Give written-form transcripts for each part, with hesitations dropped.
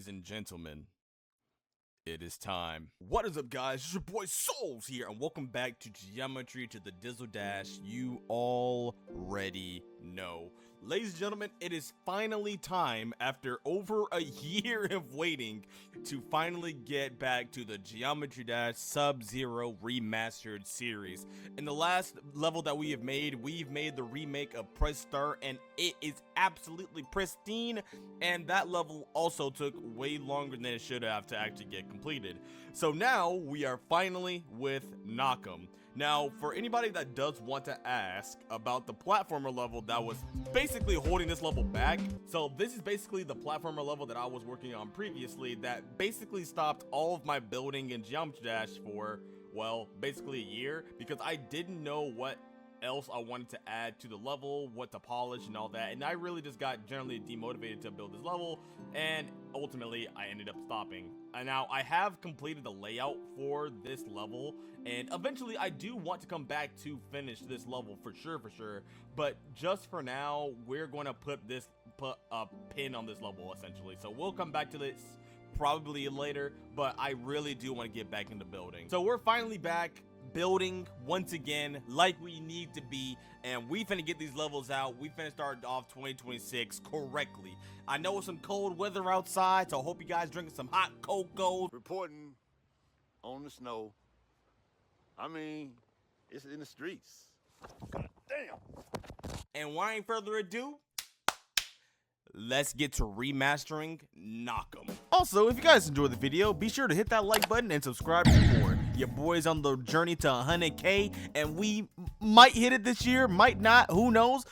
Ladies and gentlemen, it is time. What is up, guys? It's your boy Souls here, and welcome back to Geometry to the Dizzle Dash. You already know. Ladies and gentlemen, it is finally time, after over a year of waiting, to finally get back to the Geometry Dash Subzero Remastered series. In the last level that we've made the remake of Press Start, and it is absolutely pristine, and that level also took way longer than it should have to actually get completed. So now we are finally with Nock EM. Now, for anybody that does want to ask about the platformer level that was basically holding this level back, so this is basically the platformer level that I was working on previously that basically stopped all of my building in Geometry Dash for, well, basically a year, because I didn't know what else I wanted to add to the level, what to polish and all that, and I really just got generally demotivated to build this level, and ultimately I ended up stopping. And now I have completed the layout for this level, and eventually I do want to come back to finish this level for sure, but just for now we're going to put a pin on this level essentially. So we'll come back to this probably later, but I really do want to get back into building. So we're finally back building once again like we need to be, and we finna get these levels out. We finna start off 2026 correctly. I know it's some cold weather outside, so I hope you guys drinking some hot cocoa. Reporting on the snow. I mean, it's in the streets. God damn. And why ain't further ado, let's get to remastering Nock EM. Also, if you guys enjoyed the video, be sure to hit that like button and subscribe for more. Your boy's on the journey to 100K, and we might hit it this year, might not, who knows?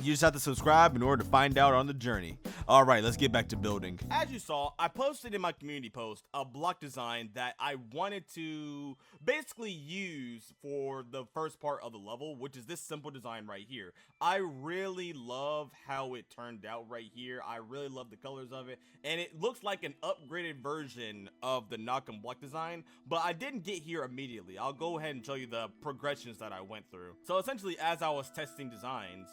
You just have to subscribe in order to find out on the journey. All right, let's get back to building. As you saw, I posted in my community post a block design that I wanted to basically use for the first part of the level, which is this simple design right here. I really love how it turned out right here. I really love the colors of it, and it looks like an upgraded version of the Nock EM block design, but I didn't get here immediately. I'll go ahead and show you the progressions that I went through. So essentially, as I was testing designs,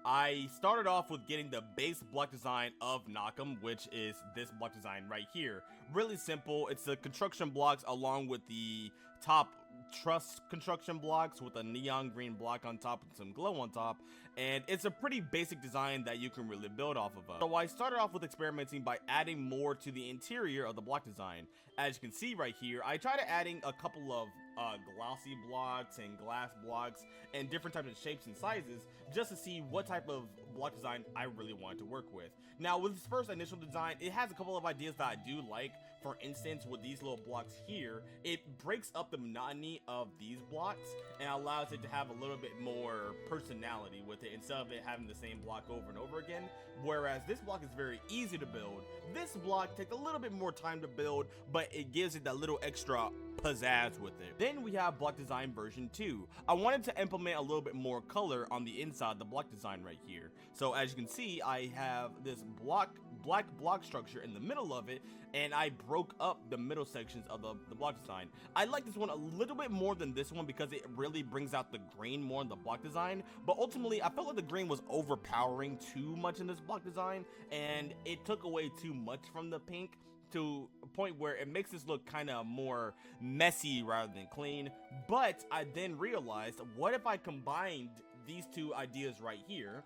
I started off with getting the base block design of Nock EM, which is this block design right here. Really simple. It's the construction blocks along with the top truss construction blocks with a neon green block on top and some glow on top, and it's a pretty basic design that you can really build off of. So I started off with experimenting by adding more to the interior of the block design. As you can see right here, I tried adding a couple of glossy blocks and glass blocks and different types of shapes and sizes just to see what type of block design I really wanted to work with. Now with this first initial design, it has a couple of ideas that I do like. For instance, with these little blocks here, it breaks up the monotony of these blocks and allows it to have a little bit more personality with it instead of it having the same block over and over again. Whereas this block is very easy to build. This block takes a little bit more time to build, but it gives it that little extra pizzazz with it. Then we have block design version 2. I wanted to implement a little bit more color on the inside of the block design right here. So as you can see, I have this black block structure in the middle of it, and I broke up the middle sections of the block design. I like this one a little bit more than this one because it really brings out the green more in the block design, but ultimately I felt like the green was overpowering too much in this block design, and it took away too much from the pink to a point where it makes this look kind of more messy rather than clean. But I then realized, what if I combined these two ideas right here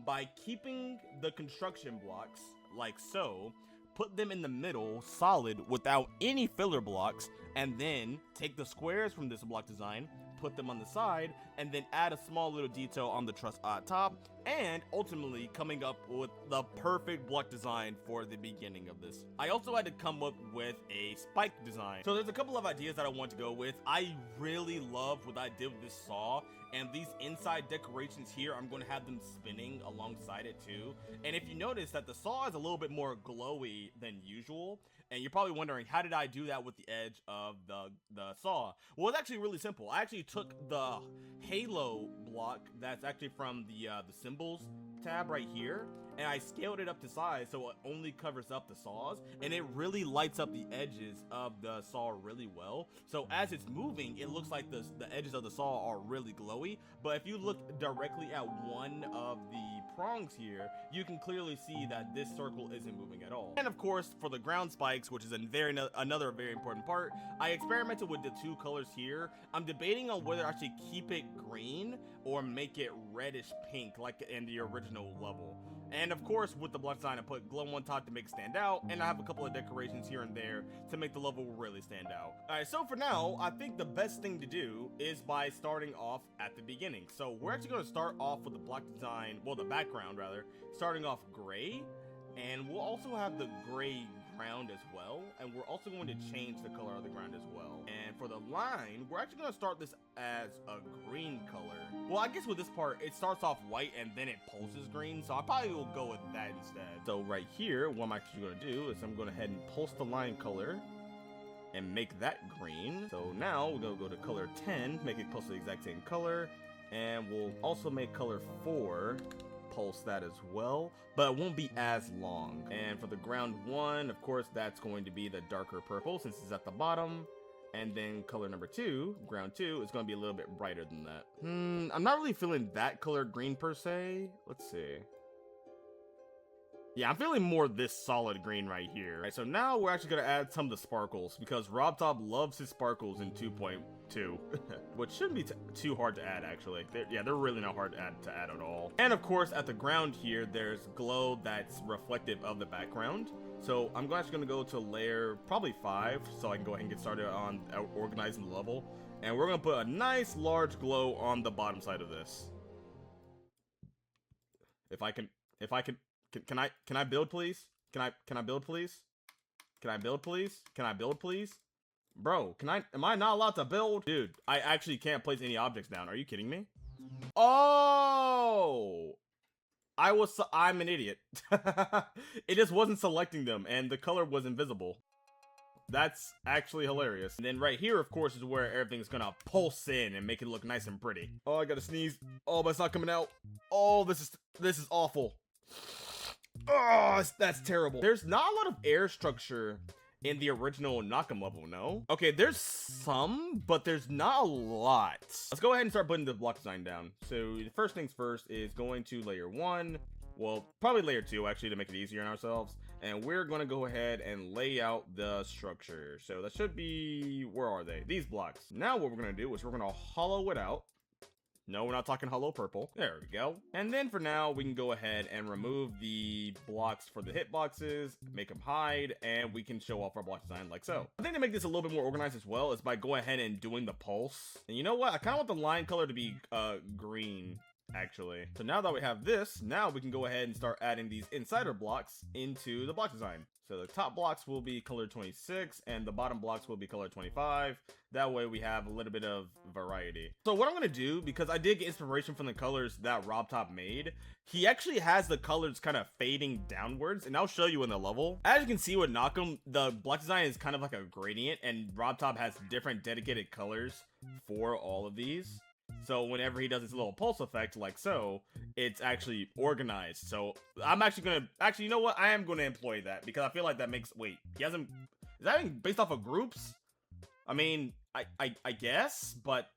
by keeping the construction blocks like so, put them in the middle solid without any filler blocks, and then take the squares from this block design, put them on the side, and then add a small little detail on the truss at top, and ultimately coming up with the perfect block design for the beginning of this. I also had to come up with a spike design. So there's a couple of ideas that I want to go with. I really love what I did with this saw, and these inside decorations here, I'm going to have them spinning alongside it too. And if you notice that the saw is a little bit more glowy than usual, and you're probably wondering, how did I do that with the edge of the saw? Well, it's actually really simple. I actually took the halo block that's actually from the symbols tab right here, and I scaled it up to size so it only covers up the saws, and it really lights up the edges of the saw really well. So as it's moving, it looks like the edges of the saw are really glowy, but if you look directly at one of the prongs here, you can clearly see that this circle isn't moving at all. And of course, for the ground spikes, which is another very important part, I experimented with the two colors here. I'm debating on whether I should keep it green or make it reddish pink like in the original level. And of course, with the block design, I put glow on top to make it stand out, and I have a couple of decorations here and there to make the level really stand out. Alright, so for now, I think the best thing to do is by starting off at the beginning. So we're actually going to start off with the block design, well, the background rather, starting off gray, and we'll also have the gray ground as well, and we're also going to change the color of the ground as well. And for the line, we're actually going to start this as a green color. Well, I guess with this part, it starts off white and then it pulses green, so I probably will go with that instead. So right here, what I'm actually going to do is I'm going to head and pulse the line color and make that green. So now we're going to go to color 10, make it pulse the exact same color, and we'll also make color 4 pulse that as well, but it won't be as long. And for the ground 1, of course, that's going to be the darker purple since it's at the bottom. And then color number 2, ground 2, is going to be a little bit brighter than that. I'm not really feeling that color green per se. Let's see. Yeah, I'm feeling more this solid green right here. All right, so now we're actually going to add some of the sparkles because RobTop loves his sparkles in 2.2, which shouldn't be too hard to add, actually. They're really not hard to add at all. And of course, at the ground here, there's glow that's reflective of the background. So I'm actually going to go to layer probably 5 so I can go ahead and get started on organizing the level. And we're going to put a nice large glow on the bottom side of this. Can I build, please? Can I build, please? Can I build, please? Can I build, please? Bro, am I not allowed to build? Dude, I actually can't place any objects down. Are you kidding me? Oh! I'm an idiot. It just wasn't selecting them, and the color was invisible. That's actually hilarious. And then right here, of course, is where everything's gonna pulse in and make it look nice and pretty. Oh, I gotta sneeze. Oh, but it's not coming out. Oh, this is awful. Oh, that's terrible. There's not a lot of air structure in the original Nock EM level, no? Okay, there's some, but there's not a lot. Let's go ahead and start putting the block design down. So the first things first is going to layer 1. Well, probably layer 2, actually, to make it easier on ourselves. And we're going to go ahead and lay out the structure. So that should be, where are they? These blocks. Now what we're going to do is we're going to hollow it out. No, we're not talking hollow purple. There we go. And then for now, we can go ahead and remove the blocks for the hitboxes, make them hide, and we can show off our block design like so. I think to make this a little bit more organized as well is by going ahead and doing the pulse. And you know what? I kind of want the line color to be green, actually. So now that we have this, now we can go ahead and start adding these insider blocks into the block design. So the top blocks will be color 26 and the bottom blocks will be color 25. That way we have a little bit of variety. So what I'm going to do, because I did get inspiration from the colors that RobTop made, he actually has the colors kind of fading downwards, and I'll show you in the level. As you can see with Nock EM, the block design is kind of like a gradient, and RobTop has different dedicated colors for all of these. So whenever he does his little pulse effect like so, it's actually organized. So I'm actually gonna, you know what? I am gonna employ that because I feel like that makes, wait, he hasn't, is that based off of groups? I mean, I guess, but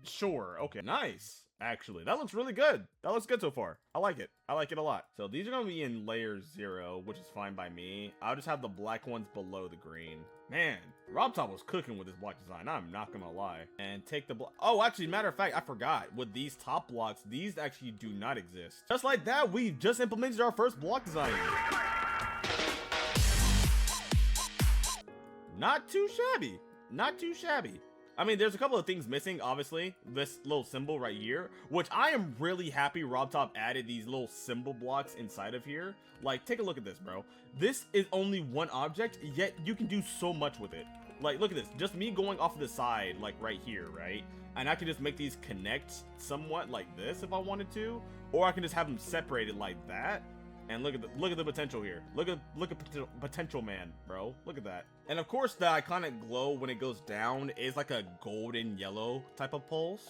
sure. Okay, nice. Actually, that looks really good. That looks good so far. I like it. I like it a lot. So these are gonna be in layer 0, which is fine by me. I'll just have the black ones below the green. Man, RobTop was cooking with this block design. I'm not gonna lie. And take the block. Oh, actually, matter of fact, I forgot. With these top blocks, these actually do not exist. Just like that, we just implemented our first block design. Not too shabby. Not too shabby. I mean, there's a couple of things missing, obviously. This little symbol right here, which I am really happy RobTop added these little symbol blocks inside of here. Like, take a look at this, bro. This is only one object, yet you can do so much with it. Like, look at this. Just me going off to the side, like right here, right? And I can just make these connect somewhat like this if I wanted to. Or I can just have them separated like that. And look at the potential here. Look at potential, man, bro. Look at that. And of course, the iconic glow when it goes down is like a golden yellow type of pulse.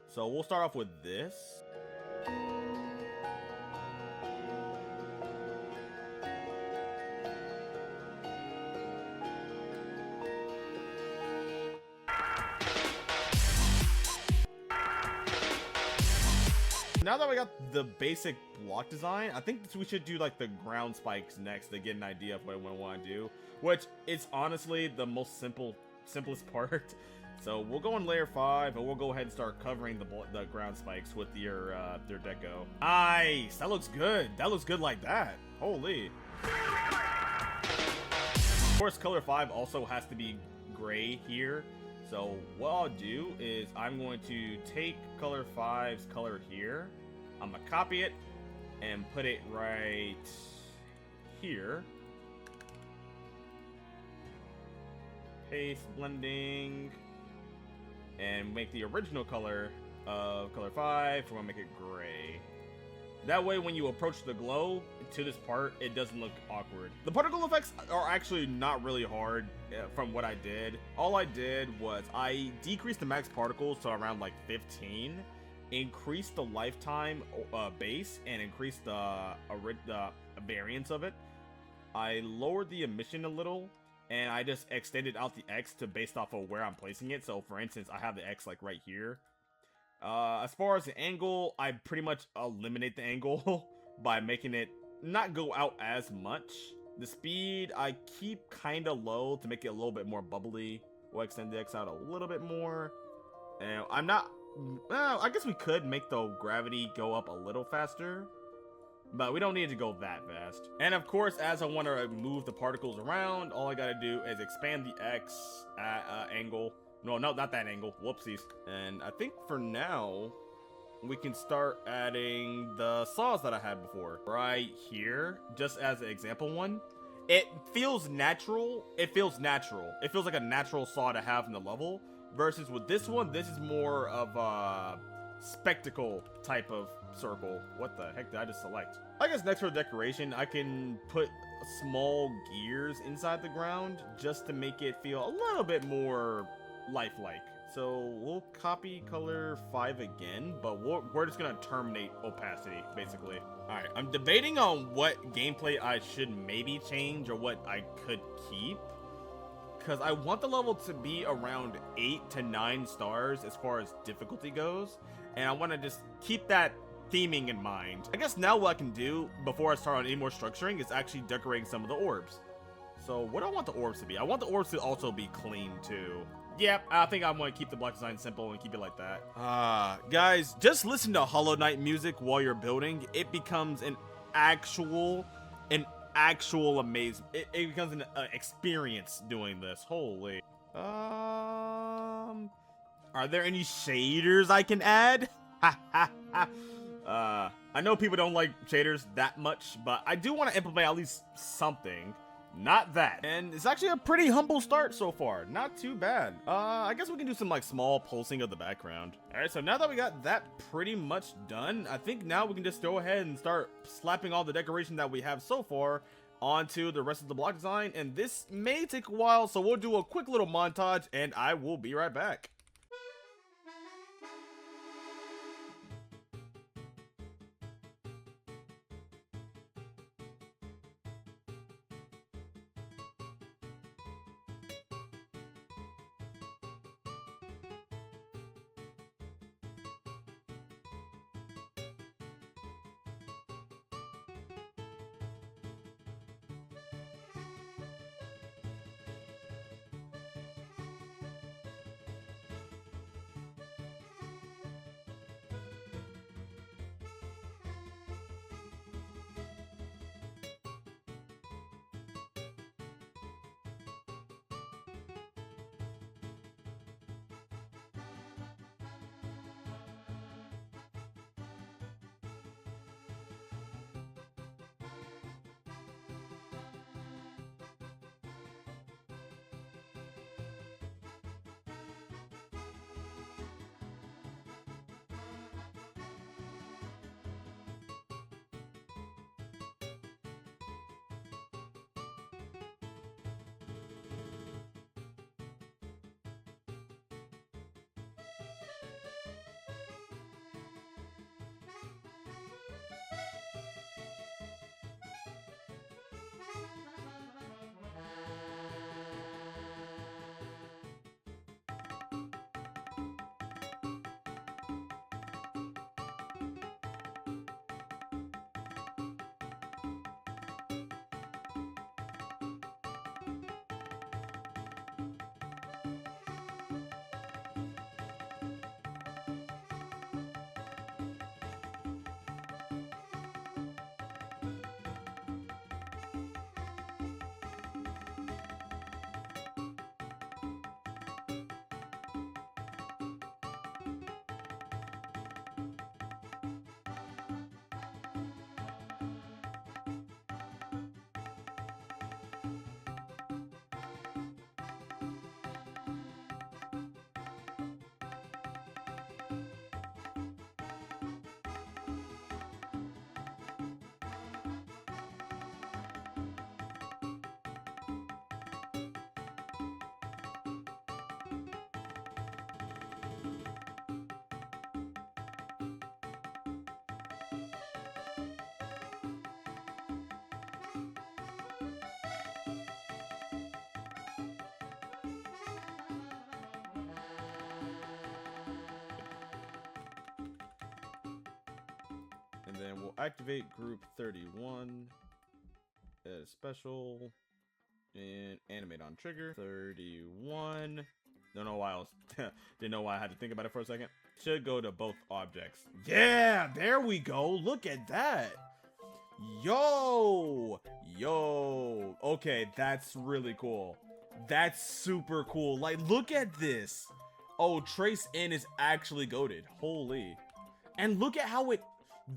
So we'll start off with this. Now that we got the basic block design, I think we should do like the ground spikes next to get an idea of what we want to do, which is honestly the most simplest part. So we'll go in layer 5 and we'll go ahead and start covering the ground spikes with your deco. Nice, that looks good. That looks good like that. Holy. Of course, color 5 also has to be gray here. So what I'll do is I'm going to take color 5's color here. I'm gonna copy it and put it right here. Paste blending and make the original color of color 5. We're gonna make it gray. That way when you approach the glow to this part, it doesn't look awkward. The particle effects are actually not really hard from what I did. All I did was I decreased the max particles to around like 15, increased the lifetime base, and increased the variance of it. I lowered the emission a little, and I just extended out the X to based off of where I'm placing it. So for instance, I have the X like right here. As far as the angle, I pretty much eliminate the angle by making it not go out as much. The speed, I keep kind of low to make it a little bit more bubbly. We'll extend the X out a little bit more. And I'm not, well, I guess we could make the gravity go up a little faster, but we don't need to go that fast. And of course, as I want to move the particles around, all I gotta do is expand the X angle. No, not that angle. Whoopsies. And I think for now, we can start adding the saws that I had before. Right here, just as an example one. It feels natural. It feels natural. It feels like a natural saw to have in the level. Versus with this one, this is more of a spectacle type of circle. What the heck did I just select? I guess next for decoration, I can put small gears inside the ground just to make it feel a little bit more lifelike. So we'll copy color 5 again, but we're just gonna terminate opacity basically. All right, I'm debating on what gameplay I should maybe change or what I could keep, because I want the level to be around 8 to 9 stars as far as difficulty goes, and I want to just keep that theming in mind. I guess now what I can do before I start on any more structuring is actually decorating some of the orbs. So what do I want the orbs to be? I want the orbs to also be clean too. Yep, I think I'm going to keep the block design simple and keep it like that. Guys, just listen to Hollow Knight music while you're building. It becomes an actual amazing. It becomes an experience doing this. Holy. Are there any shaders I can add? I know people don't like shaders that much, but I do want to implement at least something. Not that. And it's actually a pretty humble start so far. Not too bad. I guess we can do some like small pulsing of the background. All right, so now that we got that pretty much done, I think now we can just go ahead and start slapping all the decoration that we have so far onto the rest of the block design. And this may take a while, so we'll do a quick little montage and I will be right back. And we'll activate group 31. Add a special. And animate on trigger. 31. Don't know why I was didn't know why I had to think about it for a second. Should go to both objects. Yeah, there we go. Look at that. Yo. Okay, that's really cool. That's super cool. Like, look at this. Oh, trace in is actually goated. Holy. And look at how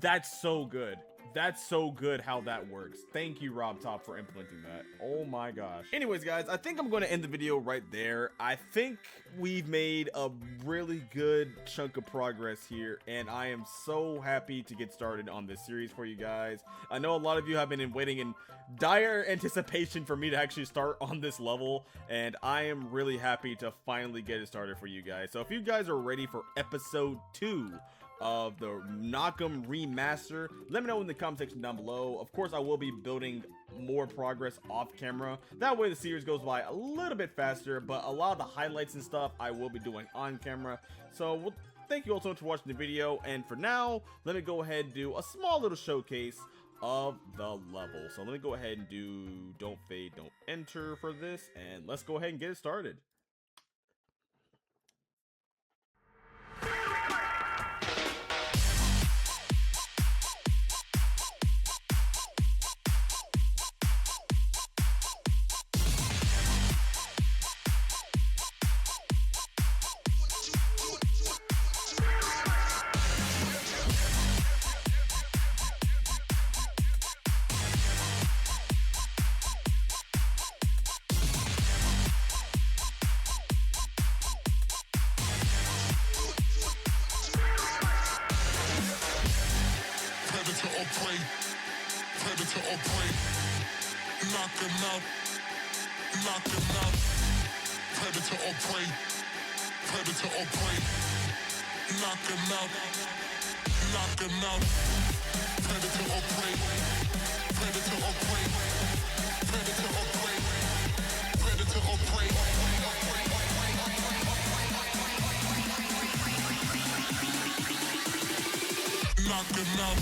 that's so good. That's so good how that works. Thank you, Rob Top, for implementing that. Oh my gosh. Anyways, guys, I think I'm going to end the video right there. I think we've made a really good chunk of progress here, and I am so happy to get started on this series for you guys. I know a lot of you have been waiting in dire anticipation for me to actually start on this level, and I am really happy to finally get it started for you guys. So if you guys are ready for episode 2 of the Nock EM remaster, let me know in the comment section down below. Of course, I will be building more progress off camera. That way the series goes by a little bit faster, but a lot of the highlights and stuff I will be doing on camera. So thank you all so much for watching the video, and for now, let me go ahead and do a small little showcase of the level. So let me go ahead and do don't fade, don't enter for this, and let's go ahead and get it started. Predator or prey, knock him out, knock him out. Predator or prey, predator or prey, knock him out, knock him out. Predator or prey, predator or prey, predator or prey, predator or prey. Knock him out.